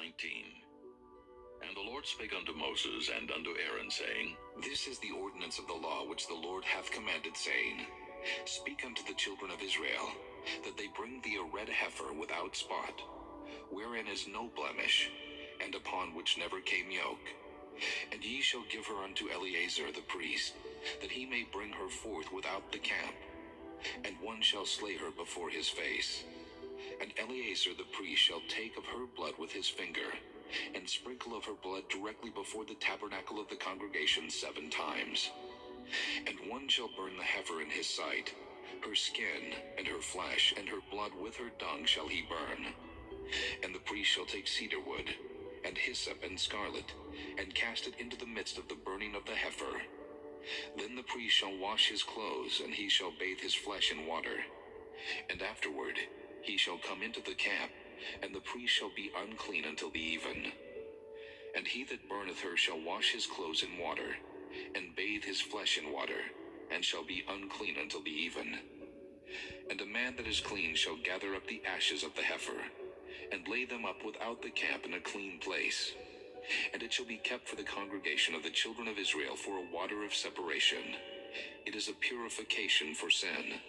19. And the Lord spake unto Moses and unto Aaron, saying, This is the ordinance of the law which the Lord hath commanded, saying, Speak unto the children of Israel, that they bring thee a red heifer without spot, wherein is no blemish, and upon which never came yoke. And ye shall give her unto Eleazar the priest, that he may bring her forth without the camp. And one shall slay her before his face. And Eleazar the priest shall take of her blood with his finger, and sprinkle of her blood directly before the tabernacle of the congregation 7 times. And one shall burn the heifer in his sight. Her skin, and her flesh, and her blood with her dung shall he burn. And the priest shall take cedar wood, and hyssop, and scarlet, and cast it into the midst of the burning of the heifer. Then the priest shall wash his clothes, and he shall bathe his flesh in water. And afterward he shall come into the camp, and the priest shall be unclean until the even. And he that burneth her shall wash his clothes in water, and bathe his flesh in water, and shall be unclean until the even. And a man that is clean shall gather up the ashes of the heifer, and lay them up without the camp in a clean place. And it shall be kept for the congregation of the children of Israel for a water of separation. It is a purification for sin.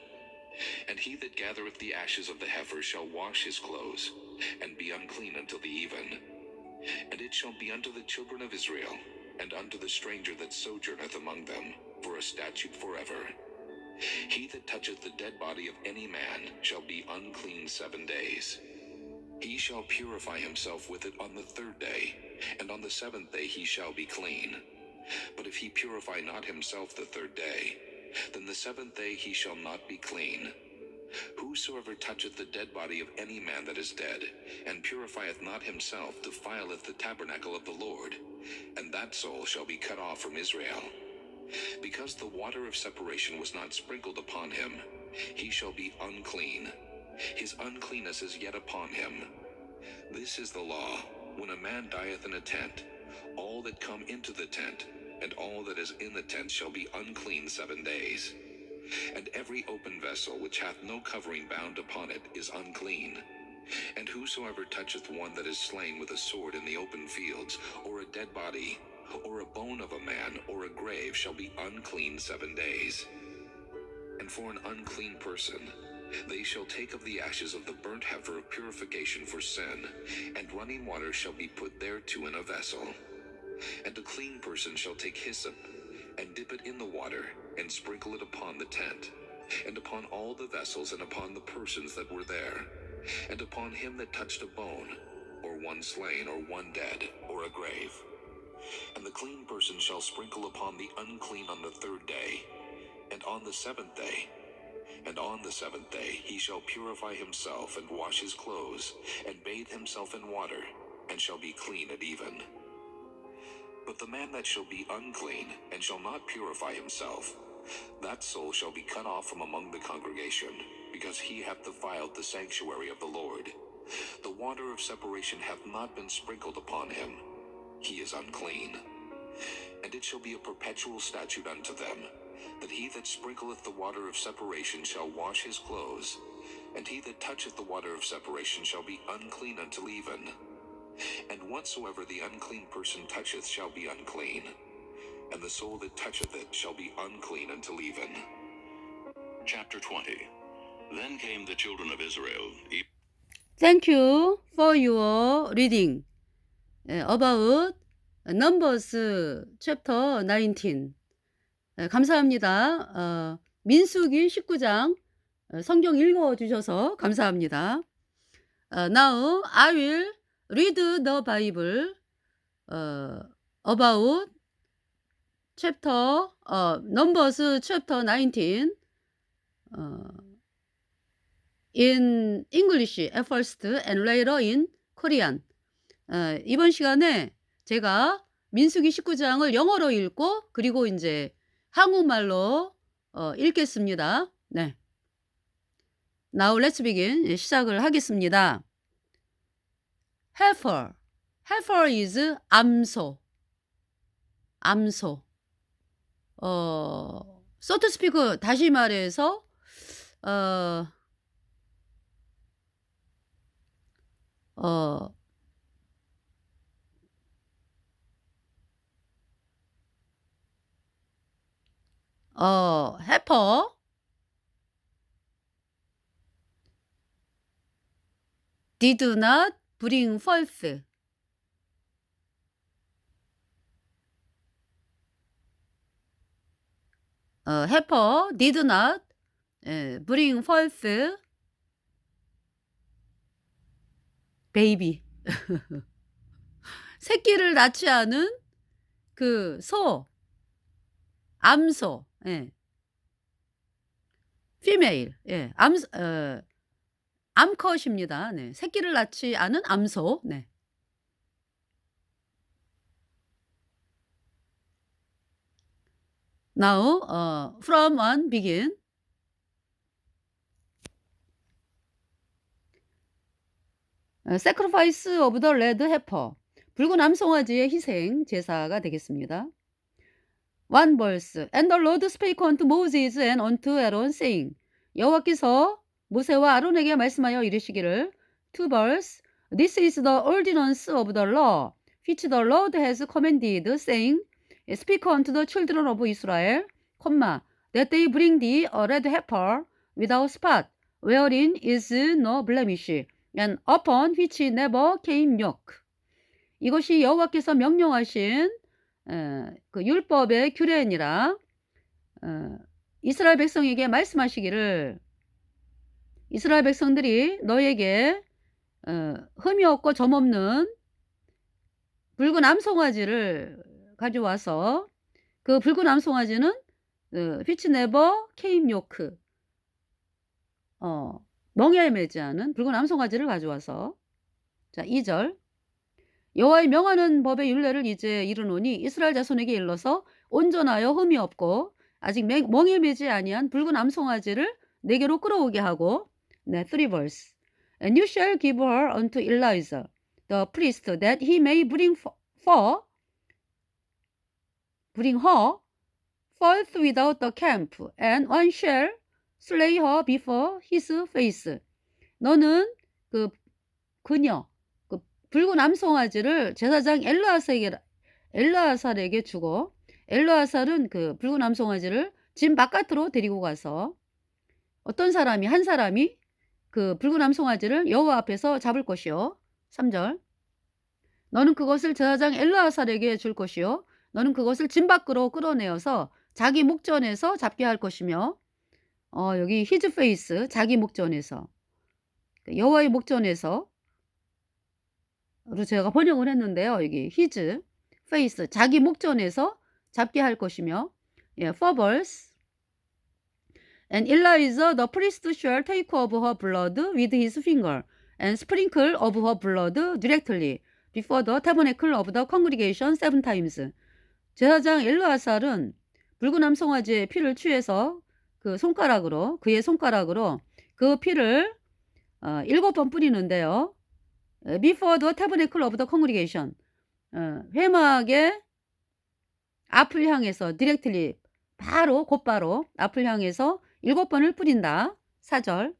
And he that gathereth the ashes of the heifer shall wash his clothes, and be unclean until the even. And it shall be unto the children of Israel, and unto the stranger that sojourneth among them, for a statute forever. He that toucheth the dead body of any man shall be unclean 7 days. He shall purify himself with it on the 3rd day, and on the 7th day he shall be clean. But if he purify not himself the 3rd day, then the 7th day he shall not be clean. Whosoever toucheth the dead body of any man that is dead, and purifieth not himself, defileth the tabernacle of the Lord, and that soul shall be cut off from Israel. Because the water of separation was not sprinkled upon him, he shall be unclean. His uncleanness is yet upon him. This is the law. When a man dieth in a tent, all that come into the tent, and all that is in the tent shall be unclean 7 days. And every open vessel which hath no covering bound upon it is unclean. And whosoever toucheth one that is slain with a sword in the open fields, or a dead body, or a bone of a man, or a grave, shall be unclean 7 days. And for an unclean person, they shall take of the ashes of the burnt heifer of purification for sin, and running water shall be put thereto in a vessel. And a clean person shall take hyssop, and dip it in the water, and sprinkle it upon the tent, and upon all the vessels, and upon the persons that were there, and upon him that touched a bone, or one slain, or one dead, or a grave. And the clean person shall sprinkle upon the unclean on the 3rd day, and on the 7th day. And on the 7th day he shall purify himself, and wash his clothes, and bathe himself in water, and shall be clean at even. But the man that shall be unclean, and shall not purify himself, that soul shall be cut off from among the congregation, because he hath defiled the sanctuary of the Lord. The water of separation hath not been sprinkled upon him. He is unclean. And it shall be a perpetual statute unto them, that he that sprinkleth the water of separation shall wash his clothes, and he that toucheth the water of separation shall be unclean until even. And whatsoever the unclean person toucheth shall be unclean, and the soul that toucheth it shall be unclean until even. Chapter 20. Then came the children of Israel. Thank you for your reading about Numbers chapter 19. 감사합니다. 민수기 19장 성경 읽어주셔서 감사합니다. Now I will read the Bible about chapter Numbers chapter 19 in English at first and later in Korean. 이번 시간에 제가 민수기 19장을 영어로 읽고 그리고 이제 한국말로 읽겠습니다. 네. Now let's begin. 시작을 하겠습니다. Heifer. Heifer is 암소. 암소. so to speak, 다시 말해서 heifer did not bring forth. heifer did not bring forth baby. 새끼를 낳지 않은 그 소, 암소, 예. female, 예. 암컷입니다. 네. 새끼를 낳지 않은 암소. 네. Now, from one begin. Sacrifice of the red heifer. 붉은 암송아지의 희생 제사가 되겠습니다. One verse. And the Lord spake unto Moses and unto Aaron, saying. 여호와께서 모세와 아론에게 말씀하여 이르시기를. Two verse. This is the ordinance of the law, which the Lord has commanded, saying, Speak unto the children of Israel, that they bring thee a red heifer without spot, wherein is no blemish, and upon which never came yoke. 이것이 여호와께서 명령하신 그 율법의 규례니라. 이스라엘 백성에게 말씀하시기를 이스라엘 백성들이 너에게 흠이 없고 점 없는 붉은 암송아지를 가져와서 그 붉은 암송아지는 which never came yoke, 멍에에 매지 않은 붉은 암송아지를 가져와서. 자, 2절. 여호와의 명하는 법의 율례를 이제 이르노니 이스라엘 자손에게 일러서 온전하여 흠이 없고 아직 멍에 매지 아니한 붉은 암송아지를 내게로 끌어오게 하고. 네, 3 verse. And you shall give her unto Eleazar the priest, that he may bring her forth without the camp, and one shall slay her before his face. 너는 그녀 붉은 암송아지를 제사장 엘르아살에게 주고, 엘르아살은 그 붉은 암송아지를 집 바깥으로 데리고 가서 어떤 사람이 한 사람이 그 붉은 암송아지를 여호와 앞에서 잡을 것이요. 3절. 너는 그것을 제사장 엘르아살에게 줄 것이요. 너는 그것을 집 밖으로 끌어내어서 자기 목전에서 잡게 할 것이며. 여기 his face, 자기 목전에서, 여호와의 목전에서 로 제가 번역을 했는데요. 여기 his face, 자기 목전에서 잡게 할 것이며. 예, 4 verse. And Eleazar the priest shall take of her blood with his finger, and sprinkle of her blood directly before the tabernacle of the congregation 7 times. 제사장 엘르아살은 붉은 암송아지의 피를 취해서 그의 손가락으로 그 피를 7번 뿌리는데요. Before the tabernacle of the congregation, 회막의 앞을 향해서 directly, 곧바로 앞을 향해서 7번을 뿌린다. 4절.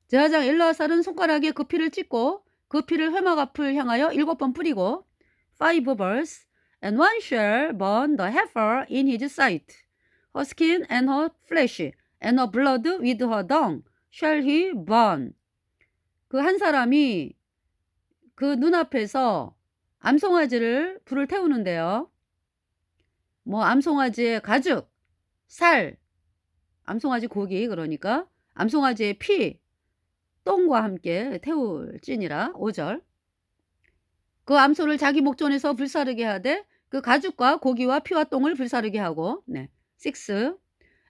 제사장 엘르아살은 손가락에 그 피를 찍고 그 피를 회막 앞을 향하여 7번 뿌리고. 5 verse. And one shall burn the heifer in his sight, her skin and her flesh, and her blood with her dung shall he burn. 그 한 사람이 그 눈앞에서 암송아지를 불을 태우는데요. 암송아지의 가죽, 살, 암송아지 고기, 그러니까 암송아지의 피, 똥과 함께 태울지니라. 5절. 그 암소를 자기 목전에서 불사르게 하되 그 가죽과 고기와 피와 똥을 불사르게 하고. 네. 6.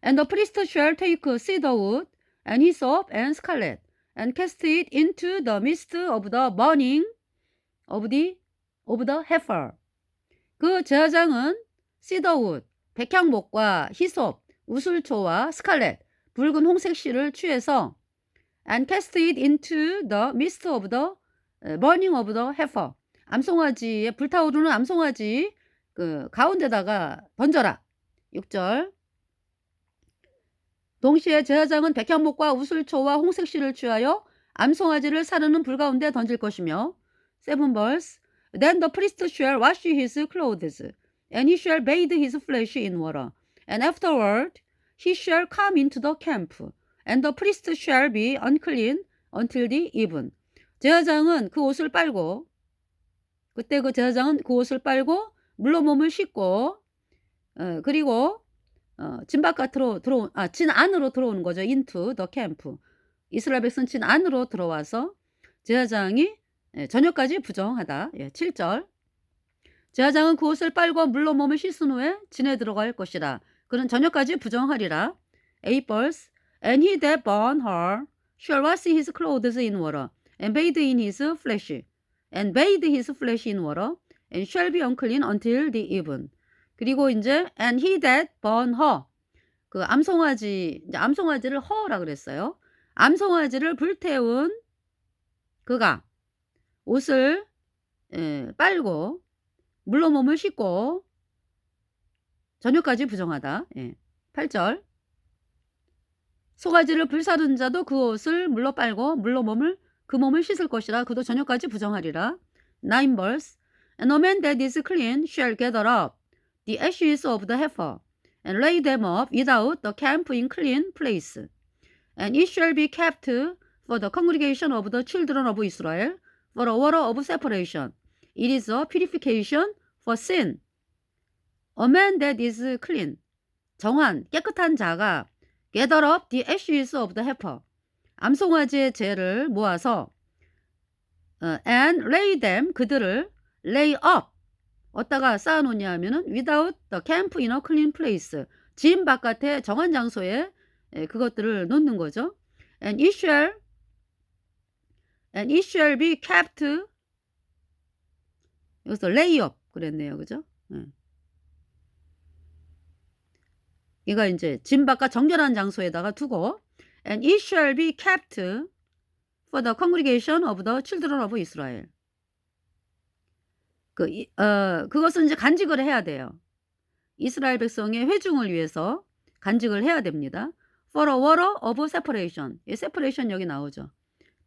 And the priest shall take cedar wood and hyssop and scarlet, and cast it into the midst of the burning of the heifer. 그 제사장은 시더우드, 백향목과 히솝, 우슬초와 스칼렛, 붉은 홍색 실을 취해서 and cast it into the midst of the burning of the heifer. 암송아지에 불타오르는 암송아지 그 가운데다가 던져라. 6절. 동시에 제사장은 백향목과 우슬초와 홍색 실을 취하여 암송아지를 사르는 불 가운데 던질 것이며. 7 verse. Then the priest shall wash his clothes, and he shall bathe his flesh in water, And afterward he shall come into the camp, and the priest shall be unclean until the even. 제사장은 그 옷을 빨고, 그때 그 제사장은 그 옷을 빨고 물로 몸을 씻고, 그리고 진 바깥으로 진 안으로 들어오는 거죠. into the camp. 이스라엘 백성 진 안으로 들어와서 제사장이 저녁까지 부정하다. 7절. 제사장은 그 옷을 빨고 물로 몸을 씻은 후에 진에 들어갈 것이라. 그는 저녁까지 부정하리라. 8벌. And he that burn her shall wash his clothes in water, and bathe in his flesh, and bathe his flesh in water, and shall be unclean until the even. 그리고 이제 and he that burn her, 그 암송아지를 허라 그랬어요. 암송아지를 불태운 그가 옷을 빨고 물로 몸을 씻고 저녁까지 부정하다. 8절. 소가지를 불사른 자도 그 옷을 물로 빨고 물로 그 몸을 씻을 것이라. 그도 저녁까지 부정하리라. 9벌. And no man that is clean shall gather up the ashes of the heifer and lay them up without the camp in clean place. And it shall be kept for the congregation of the children of Israel for a water of separation. It is a purification for sin. A man that is clean, 정한, 깨끗한 자가 gather up the ashes of the heifer, 암송아지의 재를 모아서 and lay them, 그들을 lay up, 어디다가 쌓아놓냐 하면은 without the camp in a clean place, 진 바깥에 정한 장소에 그것들을 놓는 거죠. And it shall be kept, 여기서 lay up 그랬네요. 그죠? 이가 이제 진 바깥 정결한 장소에다가 두고 and it shall be kept for the congregation of the children of Israel. 그것은 이제 간직을 해야 돼요. 이스라엘 백성의 회중을 위해서 간직을 해야 됩니다. For a water of separation. separation 여기 나오죠.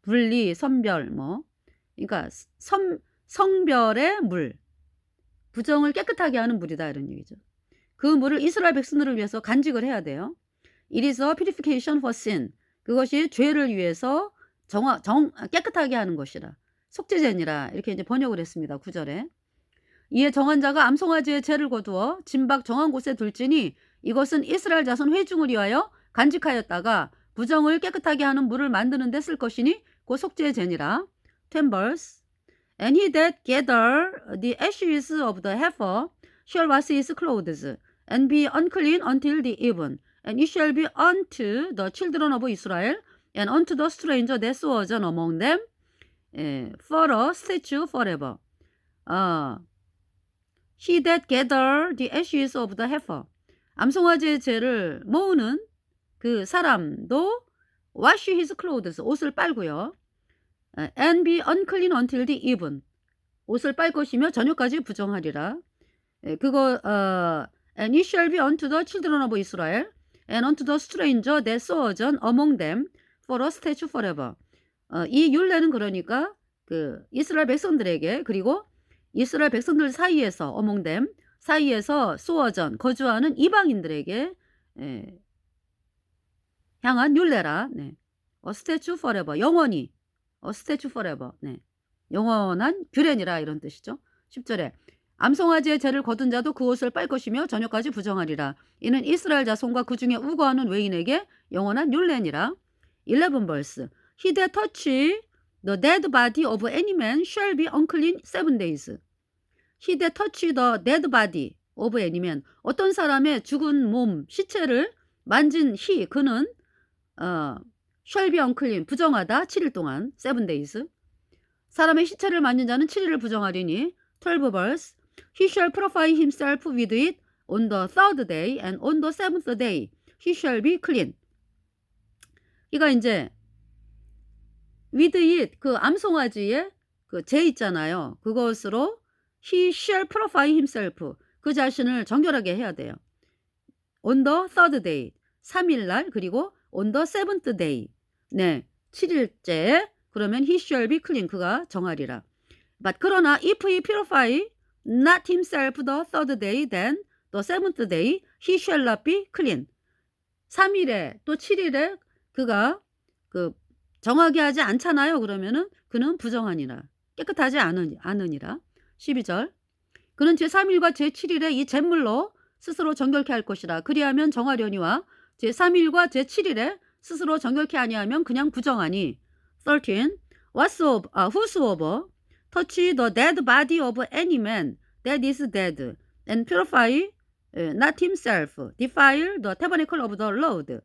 분리, 선별, 그러니까 성별의 물. 부정을 깨끗하게 하는 물이다 이런 얘기죠. 그 물을 이스라엘 백성들을 위해서 간직을 해야 돼요. It is a purification for sin. 그것이 죄를 위해서 깨끗하게 하는 것이라. 속죄제니라. 이렇게 이제 번역을 했습니다. 9절에. 이에 정한 자가 암송아지의 죄를 거두어 진박 정한 곳에 둘지니 이것은 이스라엘 자손 회중을 위하여 간직하였다가 부정을 깨끗하게 하는 물을 만드는 데 쓸 것이니 그 속죄제니라. 10벌. And he that gather the ashes of the heifer shall wash his clothes and be unclean until the even. And it shall be unto the children of Israel and unto the stranger that sojourn among them for a statute forever. He that gather the ashes of the heifer. 암송아지의 재를 모으는 그 사람도 wash his clothes, 옷을 빨고요. And be unclean until the even. 옷을 빨 것이며 저녁까지 부정하리라. And it shall be unto the children of Israel and unto the stranger that sojourn among them for a statute forever. 이 율례는 그러니까 그 이스라엘 백성들에게 그리고 이스라엘 백성들 사이에서 among them 사이에서 sojourn 거주하는 이방인들에게 향한 율례라. A statute forever. 영원히. A statute forever. 영원한 규례니라 이런 뜻이죠. 10절에 암송아지의 죄를 거둔 자도 그 옷을 빨 것이며 저녁까지 부정하리라. 이는 이스라엘 자손과 그 중에 우거하는 외인에게 영원한 율례니라. 11벌스. He that touch the dead body of any man shall be unclean 7 days. He that touch the dead body of any man. 어떤 사람의 죽은 몸, 시체를 만진 그는 shall be unclean, 부정하다 7일 동안 7 days. 사람의 시체를 만진 자는 7일을 부정하리니 12벌스. He shall purify himself with it on the third day and on the seventh day he shall be clean. 이가 이제 with it 그 암송아지의 그 재 있잖아요. 그것으로 he shall purify himself 그 자신을 정결하게 해야 돼요. on the third day 3일 날 그리고 on the seventh day 7일째 그러면 he shall be clean 그가 정하리라. But 그러나 if he purify not himself the third day then the seventh day he shall not be clean. 3일에 또 7일에 그가 그 정하게 하지 않잖아요. 그러면은 그는 부정하니라. 깨끗하지 않으니라. 12절. 그는 제3일과 제7일에 이 잿물로 스스로 정결케 할 것이라. 그리하면 정하려니와 제3일과 제7일에 스스로 정결케 아니하면 그냥 부정하니. 13. Whosoever touch the dead body of any man that is dead and purify not himself, defile the tabernacle of the Lord.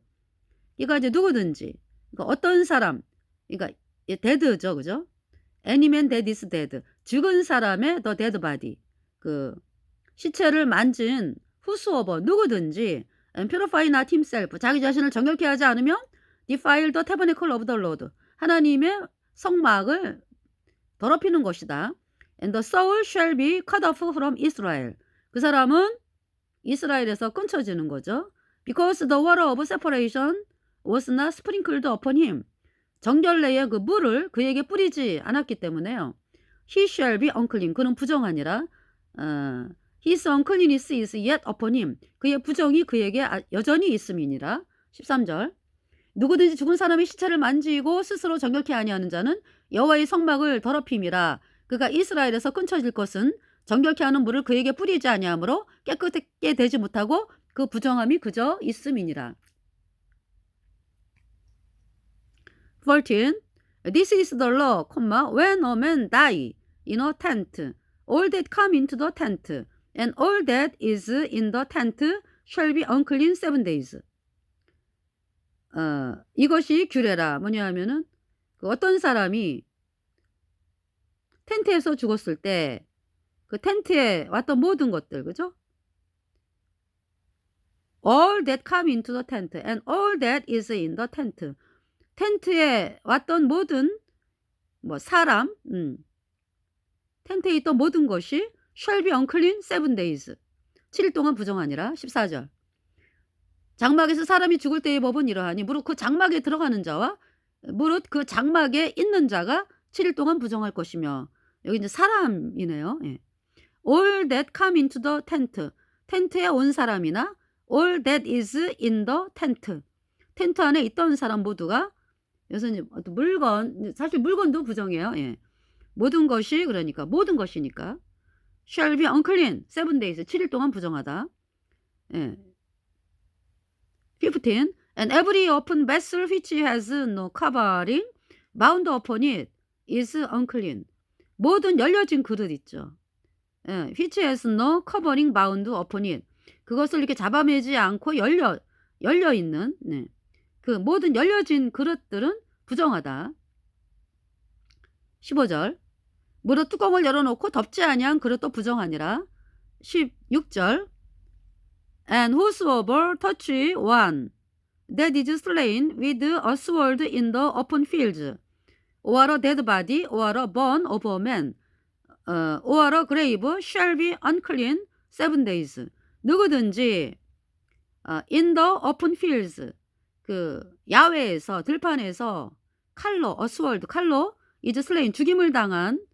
이거 이제 누구든지, 그러니까 어떤 사람, 그러니까 dead죠, 그죠? Any man that is dead, 죽은 사람의 the dead body, 그 시체를 만진 whosoever 누구든지, and purify not himself, 자기 자신을 정결케 하지 않으면 defile the tabernacle of the Lord, 하나님의 성막을 더럽히는 것이다. And the soul shall be cut off from Israel. 그 사람은 이스라엘에서 끊쳐지는 거죠. Because the water of separation was not sprinkled upon him. 정결례의 그 물을 그에게 뿌리지 않았기 때문에요. He shall be unclean. 그는 부정하니라. His uncleanness is yet upon him. 그의 부정이 그에게 여전히 있음이니라. 13절. 누구든지 죽은 사람의 시체를 만지고 스스로 정결케 아니하는 자는 여호와의 성막을 더럽힘이라. 그가 이스라엘에서 끊쳐질 것은 정결케 하는 물을 그에게 뿌리지 아니하므로 깨끗하게 되지 못하고 그 부정함이 그저 있음이니라. 14. This is the law, when a man die in a tent, all that come into the tent, and all that is in the tent shall be unclean 7 days. 이것이 규례라. 뭐냐 하면은 그 어떤 사람이 텐트에서 죽었을 때 그 텐트에 왔던 모든 것들, 그죠? All that come into the tent and all that is in the tent. 텐트에 왔던 모든 뭐 사람, 텐트에 있던 모든 것이 shall be unclean 7 days. 7일 동안 부정하니라. 14절. 장막에서 사람이 죽을 때의 법은 이러하니 무릇 그 장막에 들어가는 자와 무릇 그 장막에 있는 자가 7일 동안 부정할 것이며. 여기 이제 사람이네요. 예. All that come into the tent. 텐트에 온 사람이나 all that is in the tent. 텐트 안에 있던 사람 모두가 여기서 이제 물건, 사실 물건도 부정해요. 예. 모든 것이, 그러니까 모든 것이니까 shall be unclean 7 days. 7일 동안 부정하다. 예. 15. And every open vessel which has no covering bound upon it is unclean. 모든 열려진 그릇 있죠. 예. which has no covering bound upon it. 그것을 이렇게 잡아매지 않고 열려 있는, 네. 그 모든 열려진 그릇들은 부정하다. 15절. 무릇 뚜껑을 열어놓고 덮지 아니한 그릇도 부정하니라. 16절. And whosoever touch one that is slain with a sword in the open fields, or a dead body, or a bone of a man, or a grave shall be unclean 7 days. 누구든지 in the open fields, 그 야외에서 들판에서 칼로, a sword, 칼로 is slain, 죽임을 당한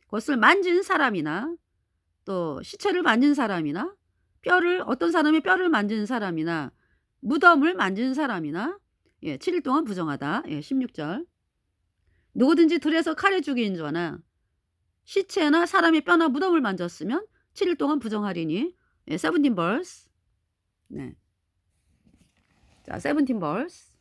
것을 만진 사람이나 또 시체를 만진 사람이나 어떤 사람의 뼈를 만진 사람이나 무덤을 만진 사람이나 7일 동안 부정하다. 16절. 누구든지 들에서 칼에 죽인 자나 시체나 사람의 뼈나 무덤을 만졌으면 7일 동안 부정하리니. 17 verse. 네. 자, 17 verse.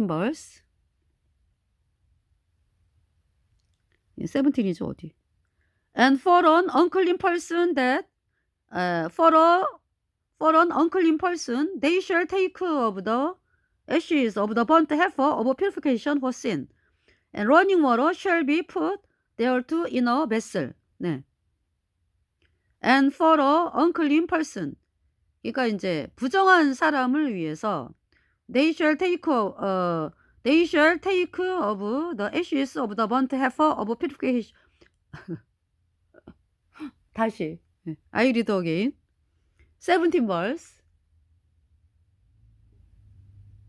verse. 17이죠, 어디. And for an unclean person that for an unclean person they shall take of the ashes of the burnt heifer of purification for sin, and running water shall be put thereto in a vessel. 네. And for an unclean person, 그러니까 이제 부정한 사람을 위해서 they shall take of the ashes of the burnt heifer of purification. 다시. I read again. 17 verse.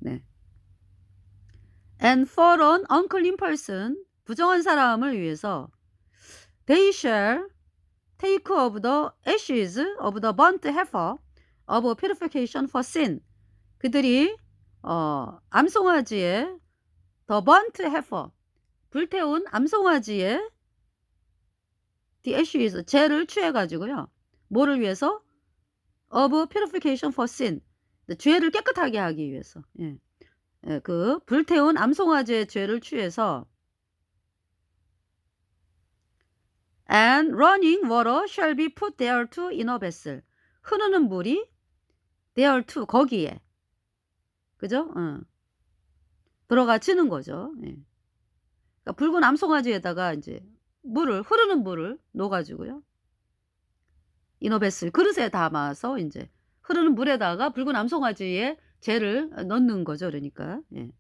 네. And for an unclean person 부정한 사람을 위해서 They shall take of the ashes of the burnt heifer of purification for sin. 그들이 암송아지의 the burnt heifer, 불태운 암송아지의 the ashes, 죄를 취해가지고요. 뭐를 위해서? of purification for sin. 죄를 깨끗하게 하기 위해서. 예. 예, 그 불태운 암송아지의 죄를 취해서 And running water shall be put thereto in a vessel. 흐르는 물이 thereto, 거기에. 그죠? 들어가지는 거죠. 예. 그러니까 붉은 암송아지에다가 이제 흐르는 물을 넣어가지고요. in a vessel, 그릇에 담아서 이제 흐르는 물에다가 붉은 암송아지에 죄를 넣는 거죠. 그러니까. 예.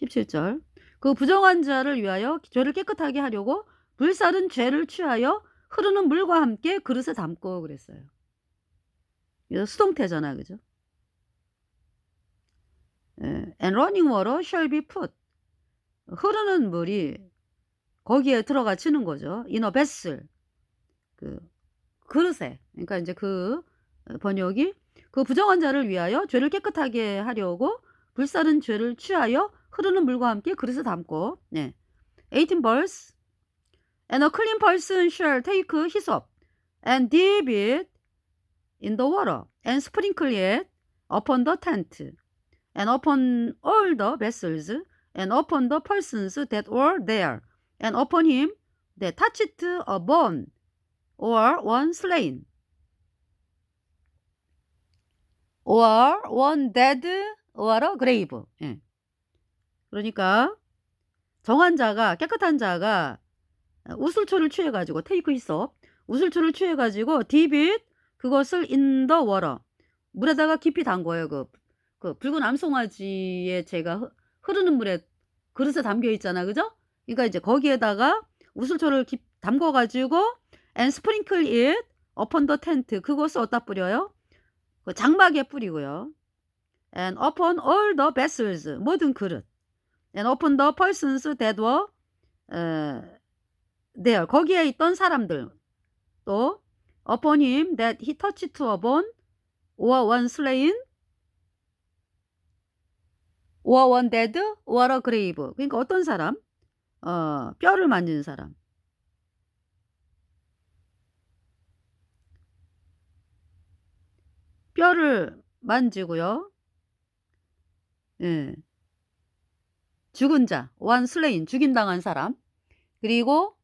17절. 그 부정한 자를 위하여 죄를 깨끗하게 하려고 불살은 죄를 취하여 흐르는 물과 함께 그릇에 담고 그랬어요. 이거 수동태잖아, 그죠? 예. And running water shall be put. 흐르는 물이 거기에 들어가지는 거죠. in a vessel. 그 그릇에. 그러니까 이제 그 번역이 그 부정한 자를 위하여 죄를 깨끗하게 하려고 불살은 죄를 취하여 흐르는 물과 함께 그릇에 담고. 네. 18 verse. And a clean person shall take hyssop and dip it in the water and sprinkle it upon the tent and upon all the vessels and upon the persons that were there and upon him that touched a bone or one slain or one dead or a grave. 예. 그러니까 정한 자가, 깨끗한 자가 우슬초를 취해가지고 테이크 히소, 우슬초를 취해가지고 디빗, 그것을 in the water, 물에다가 깊이 담궈요. 그 붉은 암송아지의 죄가 흐르는 물에 그릇에 담겨 있잖아, 그죠? 그러니까 이제 거기에다가 우슬초를 담궈가지고 and sprinkle it upon the tent, 그것을 어디다 뿌려요? 그 장막에 뿌리고요. and upon all the vessels, 모든 그릇. and upon the persons that were there, 거기에 있던 사람들. 또 upon him that he touched a bone or one slain or one dead or a grave. 그러니까 어떤 사람? 뼈를 만지는 사람. 뼈를 만지고요. 예. 죽은 자, one slain, 죽임당한 사람. 그리고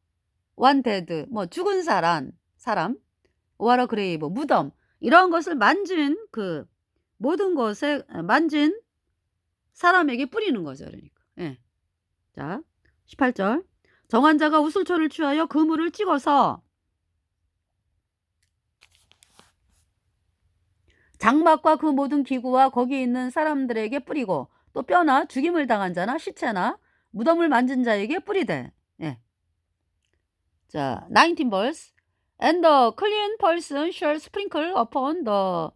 one dead, 뭐 죽은 사람, or a grave, 무덤, 이런 것을 만진 그 모든 것에 만진 사람에게 뿌리는 거죠. 그러니까. 예. 자, 18절. 정한 자가 우슬초를 취하여 그 물을 찍어서 장막과 그 모든 기구와 거기 있는 사람들에게 뿌리고 또 뼈나 죽임을 당한 자나 시체나 무덤을 만진 자에게 뿌리되. 예. 자, 19 verse. And the clean person shall sprinkle upon the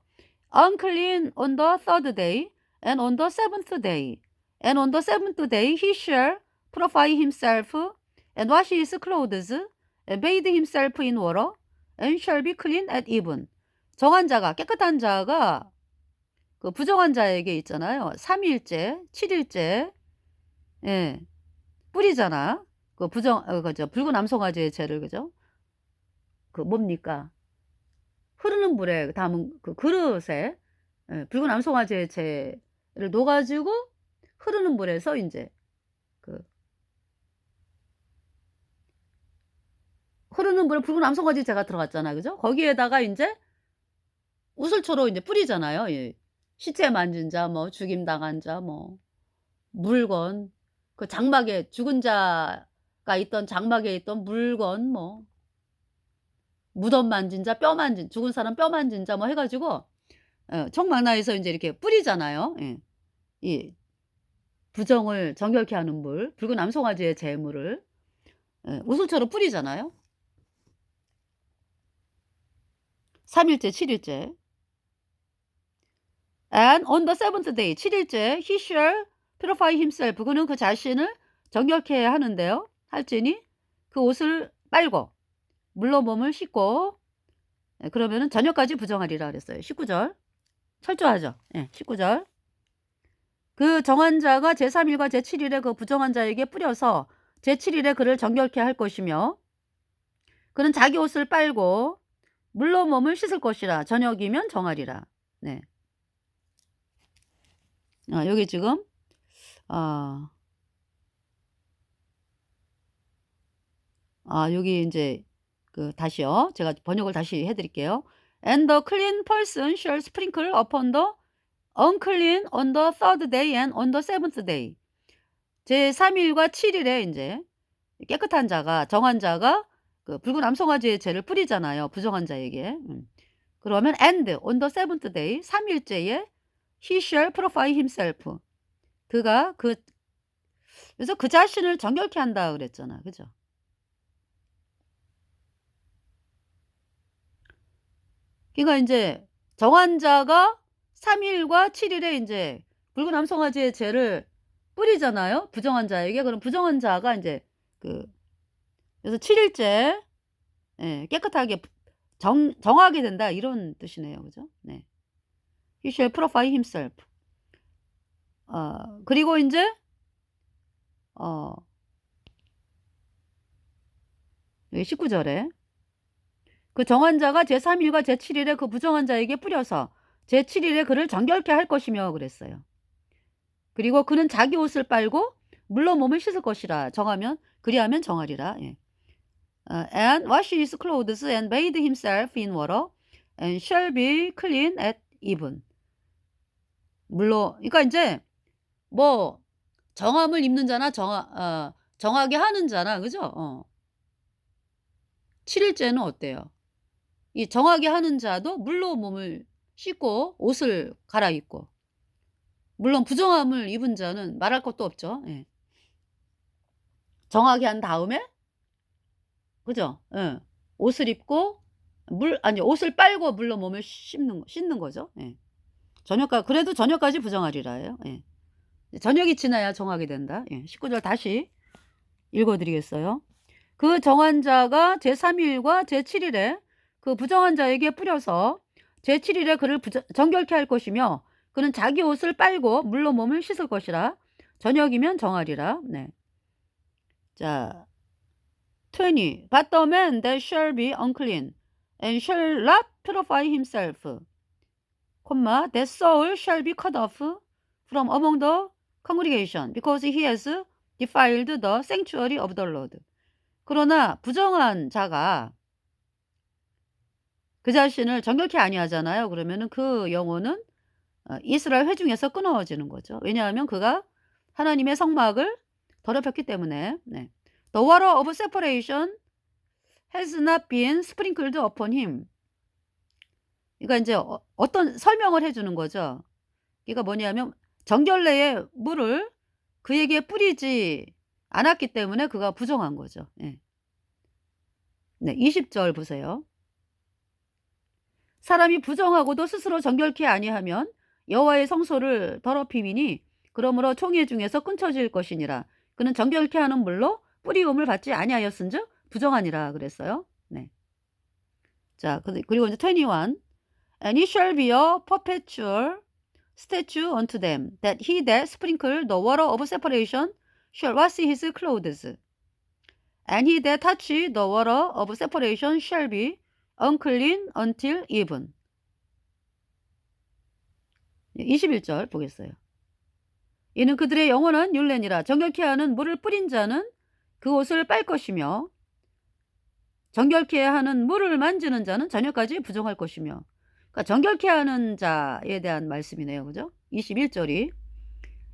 unclean on the third day and on the seventh day. And on the seventh day he shall purify himself and wash his clothes and bathe himself in water and shall be clean at even. 정한 자가, 깨끗한 자가 그 부정한 자에게 있잖아요. 3일째, 7일째, 예, 뿌리잖아. 그 그죠. 붉은 암송아지의 죄를, 그죠? 그 뭡니까? 흐르는 물에 담은 그 그릇에, 예, 붉은 암송아지의 죄를 넣어가지고 흐르는 물에서 이제 그 흐르는 물에 붉은 암송아지 죄가 들어갔잖아, 그죠? 거기에다가 이제 우슬초로 이제 뿌리잖아요. 예. 시체 만진 자, 뭐 죽임 당한 자, 뭐 물건, 그 장막에 죽은 자가 있던 장막에 있던 물건, 뭐 무덤 만진 자, 뼈 만진, 죽은 사람 뼈 만진 자, 뭐 해가지고 총망라해서 이제 이렇게 뿌리잖아요. 예. 이 부정을 정결케 하는 물, 붉은 암송아지의 제물을 우슬초로 뿌리잖아요. 3일째, 7일째. And on the seventh day, 7일째, he shall purify himself. 그는 그 자신을 정결케 하는데요. 할지니 그 옷을 빨고 물로 몸을 씻고 그러면은 저녁까지 부정하리라 그랬어요. 19절. 철저하죠. 19절. 그 정한 자가 제3일과 제7일에 그 부정한 자에게 뿌려서 제7일에 그를 정결케 할 것이며 그는 자기 옷을 빨고 물로 몸을 씻을 것이라. 저녁이면 정하리라. 네. 여기 지금 여기 이제 다시요. 제가 번역을 다시 해드릴게요. And the clean person shall sprinkle upon the unclean on the third day and on the seventh day. 제3일과 7일에 이제 깨끗한 자가 정한 자가 그 붉은 암송아지의 죄를 뿌리잖아요. 부정한 자에게. 그러면 and on the seventh day 3일째에 he shall purify himself. 그가 그래서 그 자신을 정결케 한다 그랬잖아. 그죠? 그러니까 이제 정한 자가 3일과 7일에 이제 붉은 암송아지의 죄를 뿌리잖아요. 부정한 자에게. 그럼 부정한 자가 이제 그래서 7일째 깨끗하게 정하게 된다 이런 뜻이네요. 그죠? 네. He shall purify himself. 그리고 이제 여기 19절에 그 정한 자가 제3일과 제7일에 그 부정한 자에게 뿌려서 제7일에 그를 정결케 할 것이며 그랬어요. 그리고 그는 자기 옷을 빨고 물로 몸을 씻을 것이라. 그리하면 정하리라. And wash his clothes and bathe himself in water and shall be clean at even. 물로 그러니까 이제 뭐 정함을 입는 자나 정하게 하는 자나 그죠? 7일째는 어때요? 이 정하게 하는 자도 물로 몸을 씻고 옷을 갈아입고 물론 부정함을 입은 자는 말할 것도 없죠. 정하게 한 다음에 그죠? 옷을 입고 옷을 빨고 물로 몸을 씻는 거죠. 그래도 저녁까지 부정하리라예요. 저녁이 지나야 정하게 된다. 19절 다시 읽어드리겠어요. 그 정한 자가 제3일과 제7일에 그 부정한 자에게 뿌려서 제7일에 그를 정결케 할 것이며 그는 자기 옷을 빨고 물로 몸을 씻을 것이라. 저녁이면 정하리라. 네. 자, 20. But the man that shall be unclean and shall not purify himself, that soul shall be cut off from among the congregation because he has defiled the sanctuary of the Lord. 그러나 부정한 자가 그 자신을 정결케 아니하잖아요. 그러면은 그 영혼은 이스라엘 회중에서 끊어지는 거죠. 왜냐하면 그가 하나님의 성막을 더럽혔기 때문에. 네. The water of separation has not been sprinkled upon him. 그러니까 이제 어떤 설명을 해주는 거죠. 그러니까 뭐냐면 정결례의 물을 그에게 뿌리지 않았기 때문에 그가 부정한 거죠. 네, 20절 보세요. 사람이 부정하고도 스스로 정결케 아니하면 여호와의 성소를 더럽히미니 그러므로 총회 중에서 끊쳐질 것이니라. 그는 정결케 하는 물로 뿌리움을 받지 아니하였은즉 부정하니라 그랬어요. 네. 자, 그리고 이제 21. And it shall be a perpetual statute unto them that he that sprinkle the water of separation shall wash his clothes. And he that touch the water of separation shall be unclean until even. 21절 보겠어요. 이는 그들의 영원한 율례니라. 정결케 하는 물을 뿌린 자는 그 옷을 빨 것이며 정결케 하는 물을 만지는 자는 저녁까지 부정할 것이며. 그러니까 정결케 하는 자에 대한 말씀이네요. 그죠? 21절이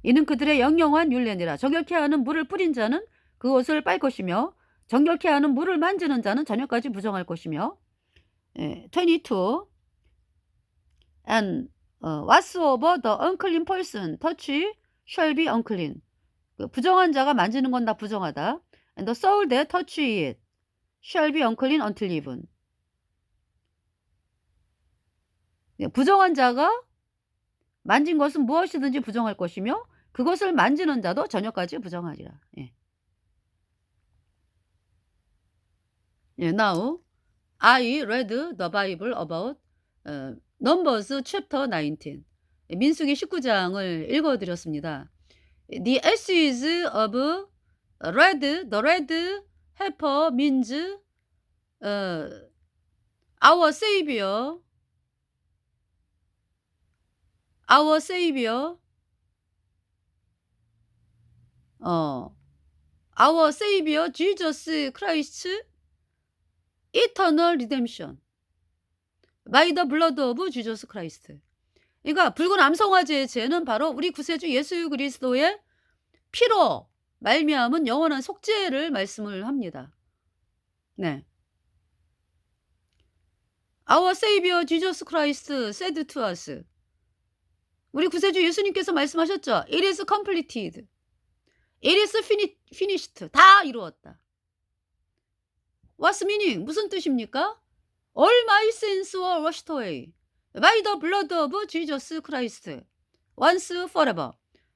이는 그들의 영영한 율례니라. 정결케 하는 물을 뿌린 자는 그 옷을 빨 것이며 정결케 하는 물을 만지는 자는 저녁까지 부정할 것이며. 22. And whatsoever the unclean person touch shall be unclean. 그 부정한 자가 만지는 건 다 부정하다. And the soul that touch it shall be unclean until even. 부정한 자가 만진 것은 무엇이든지 부정할 것이며 그것을 만지는 자도 저녁까지 부정하리라. 예, now I read the Bible about Numbers chapter 19. 민수기 19장을 읽어드렸습니다. The ashes of the red heifer means our Savior, our Savior Jesus Christ eternal redemption by the blood of Jesus Christ. 그러니까 붉은 암송아지의 죄는 바로 우리 구세주 예수 그리스도의 피로 말미암은 영원한 속죄를 말씀을 합니다. 네. Our Savior Jesus Christ said to us. 우리 구세주 예수님께서 말씀하셨죠. It is completed. It is finished. 다 이루었다. What's meaning? 무슨 뜻입니까? All my sins were washed away by the blood of Jesus Christ once forever.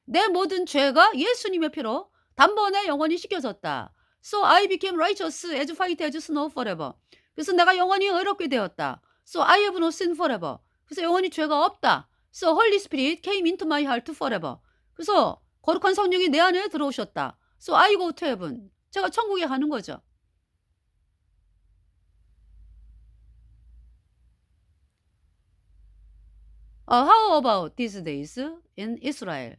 내 모든 죄가 예수님의 피로 단번에 영원히 씻겨졌다. So I became righteous as white as snow forever. 그래서 내가 영원히 의롭게 되었다. So I have no sin forever. 그래서 영원히 죄가 없다. So Holy Spirit came into my heart forever. 그래서 거룩한 성령이 내 안에 들어오셨다. So I go to heaven. 제가 천국에 가는 거죠. How about these days in Israel?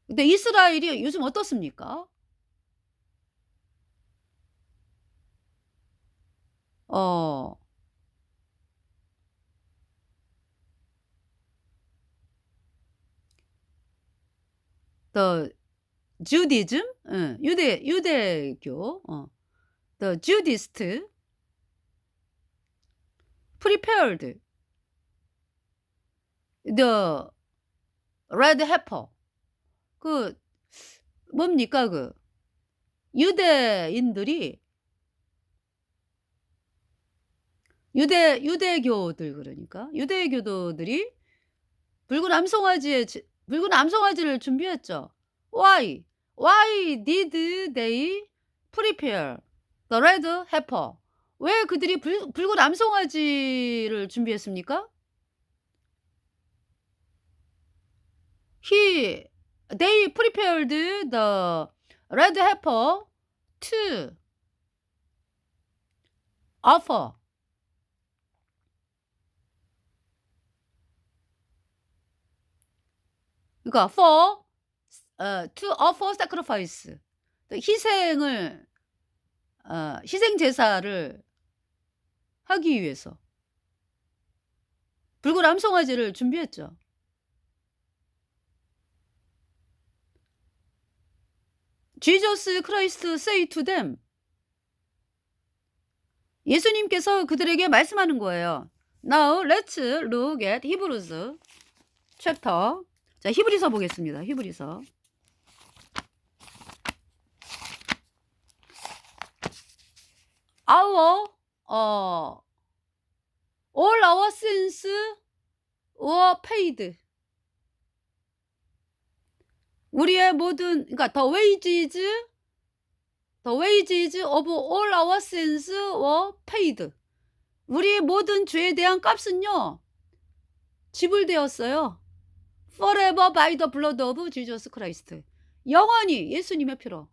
근데 이스라엘이 요즘 어떻습니까? The Judaism, 유대교, the Judaist prepared the red heifer. 그 뭡니까 그 유대인들이 유대교들 그러니까 유대교도들이 붉은 암송아지를 준비했죠. Why did they prepare the red heifer? 왜 그들이 붉은 암송아지를 준비했습니까? They prepared the red heifer to offer 그러니까 to offer sacrifice 희생 제사를 하기 위해서 붉은 암송아지를 준비했죠. Jesus Christ say to them. 예수님께서 그들에게 말씀하는 거예요. Now let's look at Hebrews chapter. 자, 히브리서 보겠습니다. 히브리서. All our sins were paid. 우리의 모든 그러니까 the wages of all our sins were paid. 우리의 모든 죄에 대한 값은요 지불되었어요. Forever by the blood of Jesus Christ. 영원히 예수님의 피로.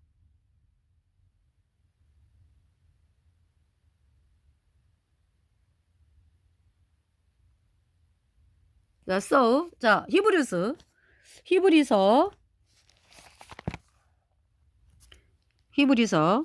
자, 히브리서 히브리서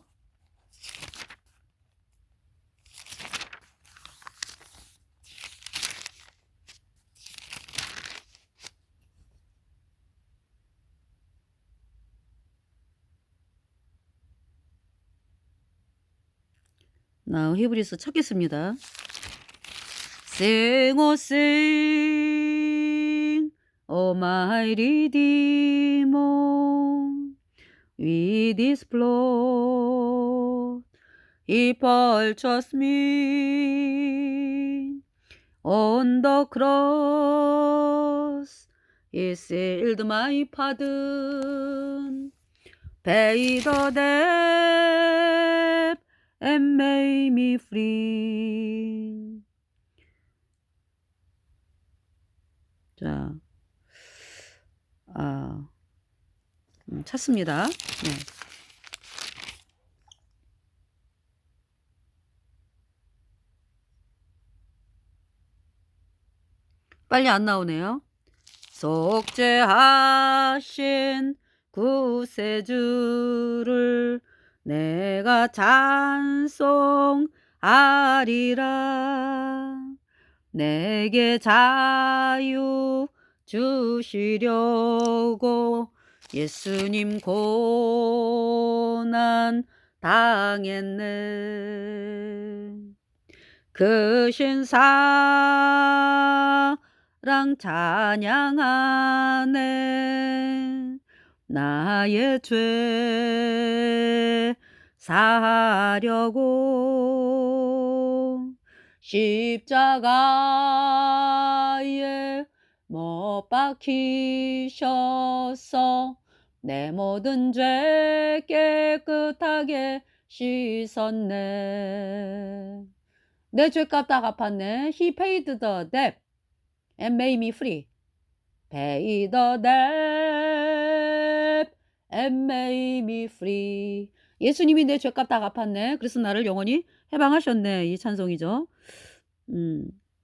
찾겠습니다. Sing, oh sing, oh my Redeemer, with His blood He purchased me. On the cross He sealed my pardon, paid the debt and made me free. 자, 찾습니다. 네. 빨리 안 나오네요. 속죄하신 구세주를 내가 찬송하리라. 내게 자유 주시려고 예수님 고난 당했네. 그 신사랑 찬양하네. 나의 죄 사하려고 십자가에 못 박히셔서 내 모든 죄 깨끗하게 씻었네. 내 죄값 다 갚았네. He paid the debt and made me free. Pay the debt and made me free. 예수님이 내 죄값 다 갚았네. 그래서 나를 영원히 해방하셨네. 이 찬송이죠.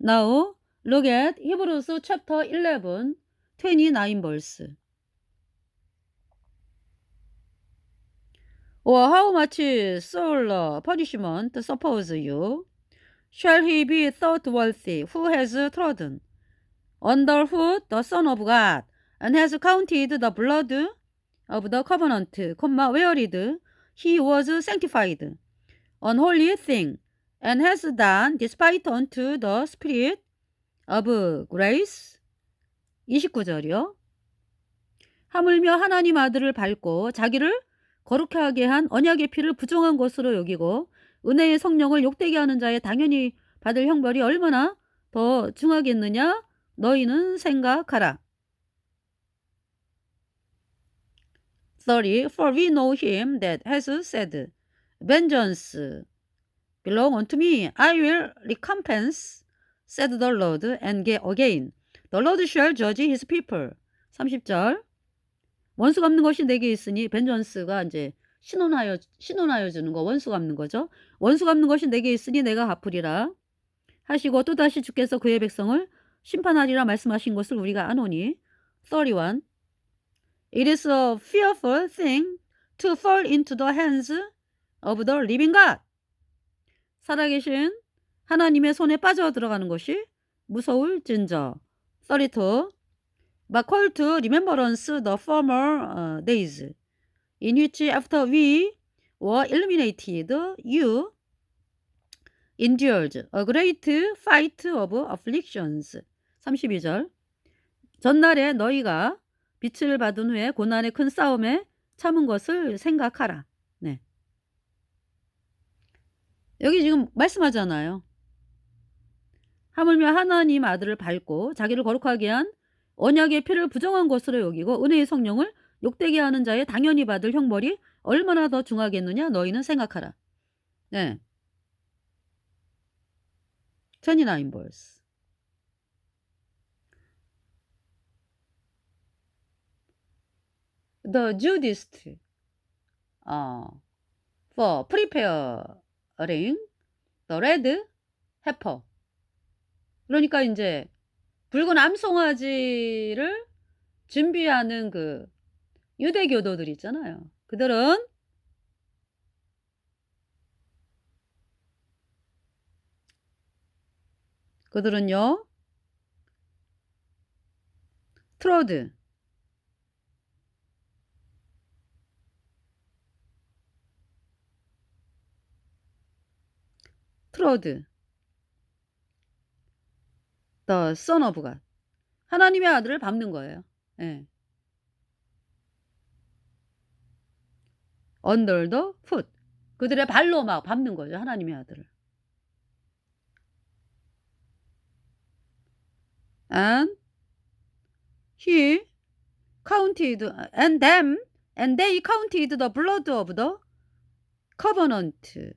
Now look at Hebrews chapter 11, 29 verse. Or how much soul punishment suppose you? Shall he be thought worthy who has trodden underfoot the Son of God, and has counted the blood of the covenant, wherein he was sanctified, unholy thing, and has done despite unto the Spirit of grace? 29절이요. 하물며 하나님 아들을 밟고 자기를 거룩하게 하게 한 언약의 피를 부정한 것으로 여기고 은혜의 성령을 욕되게 하는 자의 당연히 받을 형벌이 얼마나 더 중하겠느냐? 너희는 생각하라. 30. For we know him that has said, Vengeance belong unto me, I will recompense, said the Lord. And again, the Lord shall judge his people. 30절. 원수 갚는 것이 내게 있으니, 벤전스가 이제 신원하여 주는 거, 원수 갚는 거죠. 원수 갚는 것이 내게 있으니 내가 갚으리라 하시고 또다시 주께서 그의 백성을 심판하리라 말씀하신 것을 우리가 아노니. 31. It is a fearful thing to fall into the hands of the living God. 살아계신 하나님의 손에 빠져 들어가는 것이 무서울진저. 32. But call to remembrance the former days, in which after we were illuminated, you endured a great fight of afflictions. 32절. 전날에 너희가 빛을 받은 후에 고난의 큰 싸움에 참은 것을 생각하라. 네. 여기 지금 말씀하잖아요. 하물며 하나님 아들을 밟고 자기를 거룩하게 한 언약의 피를 부정한 것으로 여기고 은혜의 성령을 욕되게 하는 자의 당연히 받을 형벌이 얼마나 더 중하겠느냐? 너희는 생각하라. 네. 29 verse. The Judists for preparing the red heifer. 그러니까 이제 붉은 암송아지를 준비하는 그 유대교도들 있잖아요. 그들은요, 트로드, the Son of God, 하나님의 아들을 밟는 거예요. 예. Under the foot, 그들의 발로 막 밟는 거죠. 하나님의 아들을. And he counted, and they counted the blood of the covenant